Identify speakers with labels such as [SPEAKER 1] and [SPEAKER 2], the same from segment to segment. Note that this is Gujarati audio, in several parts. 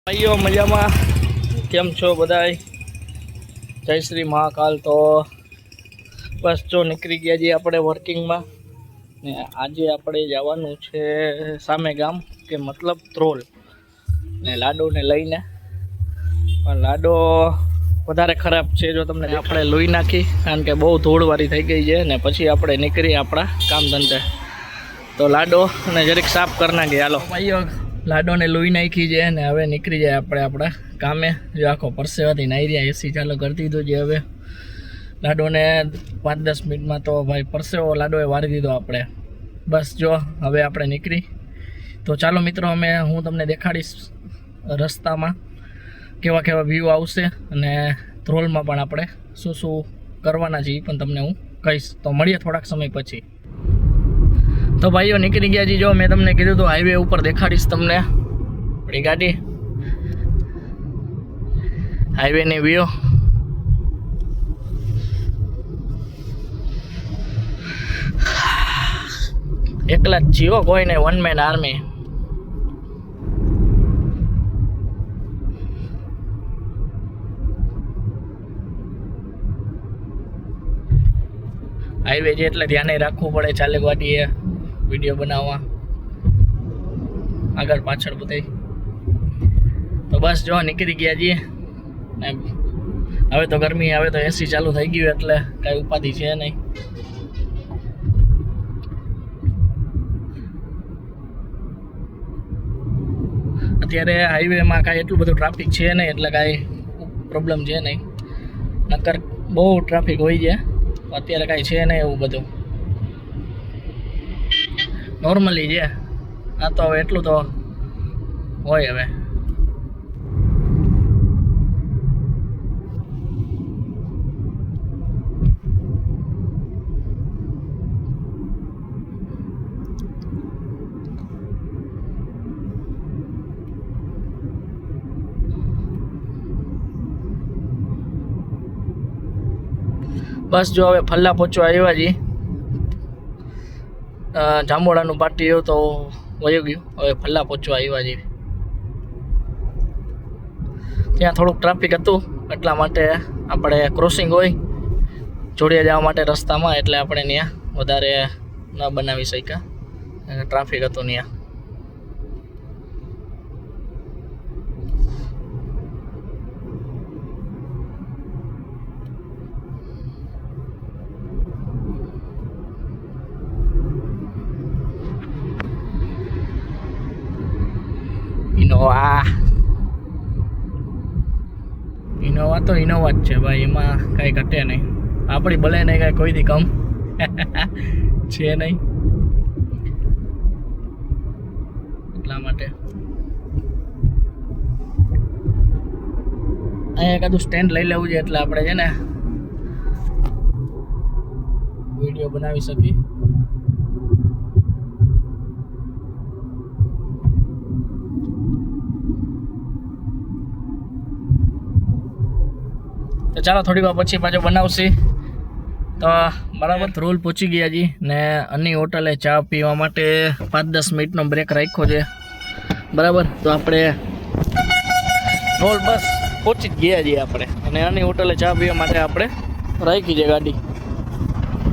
[SPEAKER 1] ભાઈઓ મજામાં કેમ છો બધાય? જય શ્રી મહાકાલ. તો બસ જો નીકળી ગયા છીએ આપણે વર્કિંગમાં ને આજે આપણે જવાનું છે સામે ગામ કે મતલબ ધ્રોલ ને લાડોને લઈને. પણ લાડો વધારે ખરાબ છે, જો તમને આપણે લોહી નાખી, કારણ કે બહુ ધૂળવાળી થઈ ગઈ છે ને પછી આપણે નીકળી આપણા કામ ધંધે. તો લાડો ને જરીક સાફ કરી નાખીએ. હાલો ભાઈઓ, લાડોને લોહી નાખી છે ને હવે નીકળી જાય આપણે આપણા કામે. જો આખો પરસેવાથી નાહી રહ્યા, એસી ચાલુ કરી દીધું છે. હવે લાડોને 5-10 મિનિટમાં તો ભાઈ પરસેવો લાડોએ વારી દીધો આપણે. બસ જો હવે આપણે નીકળી. તો ચાલો મિત્રો, હું તમને દેખાડીશ રસ્તામાં કેવા કેવા વ્યૂ આવશે અને ધ્રોલમાં પણ આપણે શું શું કરવાના છે એ પણ તમને હું કહીશ. તો મળીએ થોડાક સમય પછી. તો ભાઈઓ નીકળી ગયા છીએ. જો મેં તમને કીધું તો હાઈવે ઉપર દેખાડીશ તમને આપણી ગાડી, હાઈવેની વ્યૂ. એકલા જ જીવો, કોઈ નહીં, વન મેન આર્મી. હાઈવે છે એટલે ધ્યાને રાખવું પડે ચાલે ગાડીએ વિડીયો બનાવવા, આગળ પાછળ બધાય. તો બસ જો નીકળી ગયા છીએ ને હવે તો ગરમી, હવે તો એસી ચાલુ થઈ ગયું એટલે કાંઈ ઉપાધિ છે નહીં. અત્યારે હાઈવેમાં કાંઈ એટલું બધું ટ્રાફિક છે નહીં, એટલે કાંઈ પ્રોબ્લેમ છે નહીં. નકર બહુ ટ્રાફિક હોય છે, અત્યારે કાંઈ છે નહીં એવું બધું, નોર્મલી છે. આ તો હવે એટલું તો હોય. હવે બસ જો હવે ફલ્લા પહોંચવા આવ્યા છીએ. જાંબોડાનું પાટી એવું તો વયું ગયું, હવે ફલ્લા પહોંચવા આવ્યા છીએ. ત્યાં થોડુંક ટ્રાફિક હતું, એટલા માટે આપણે ક્રોસિંગ હોય જોડિયા જવા માટે રસ્તામાં, એટલે આપણે ત્યાં વધારે ન બનાવી શક્યા, ટ્રાફિક હતું ત્યાં. ઇનોવા તો ઇનોવા જ છે ભાઈ, એમાં કાંઈ ઘટે નહીં. આપણી ભલે નહીં કાંઈ કોઈથી કમ છે નહીં, એટલા માટે અહીંયા એકાદું સ્ટેન્ડ લઈ લેવું છે, એટલે આપણે છે ને વિડીયો બનાવી શકીએ. તો ચાલો થોડી વાર પછી પાછો બનાવશે. તો બરાબર ધ્રોલ પહોંચી ગયા છીએ ને અની હોટલે ચા પીવા માટે 5-10 મિનિટનો બ્રેક રાખ્યો છે. બરાબર, તો આપણે ધ્રોલ બસ પહોંચી જ ગયા છીએ આપણે, અને અની હોટલે ચા પીવા માટે આપણે રાખી છે ગાડી.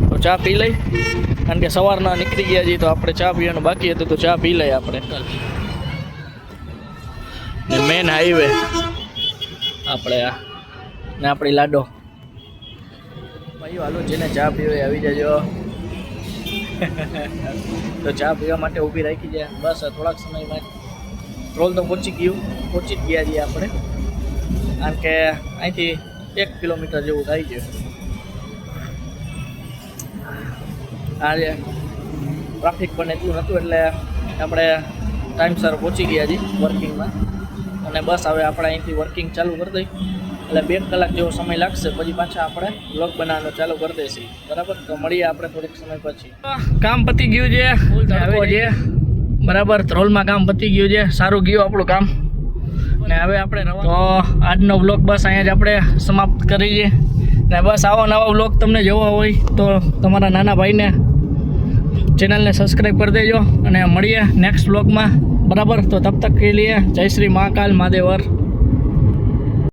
[SPEAKER 1] તો ચા પી લઈ, કારણ કે સવારના નીકળી ગયા છીએ તો આપણે ચા પીવાનું બાકી હતું, તો ચા પી લઈએ આપણે. મેન હાઈવે આપણે આ ને આપણી લાડો. ભાઈઓ હાલો, જેને ચા પીવે આવી જજો. તો ચા પીવા માટે ઊભી રાખી છે. બસ થોડાક સમયમાં ધ્રોલ તો પહોંચી જ ગયા છીએ આપણે, કારણ કે અહીંથી 1 કિલોમીટર જેવું થાય છે. આજે ટ્રાફિક પણ એટલું નહોતું, એટલે આપણે ટાઈમસર પહોંચી ગયા છીએ વર્કિંગમાં. અને બસ હવે આપણે અહીંથી વર્કિંગ ચાલુ કરી દઈએ, એટલે 2 કલાક જેવો સમય લાગશે, પછી પાછા આપણે બ્લોગ બનાવવાનું ચાલુ કરી દઈશું. બરાબર, તો મળીએ આપણે થોડીક સમય પછી. કામ પતી ગયું છે, ફૂલ તડકો છે. બરાબર, ધ્રોલમાં કામ પતી ગયું છે, સારું ગયું આપણું કામ. ને હવે આપણે તો આજનો બ્લોગ બસ અહીંયા જ આપણે સમાપ્ત કરીએ. ને બસ આવો નવા બ્લોગ તમને જોવા હોય તો તમારા નાના ભાઈને ચેનલને સબસ્ક્રાઈબ કરી દેજો, અને મળીએ નેક્સ્ટ બ્લોગમાં. बराबर। तो तब तक के लिए जय श्री महाकाल महादेवर।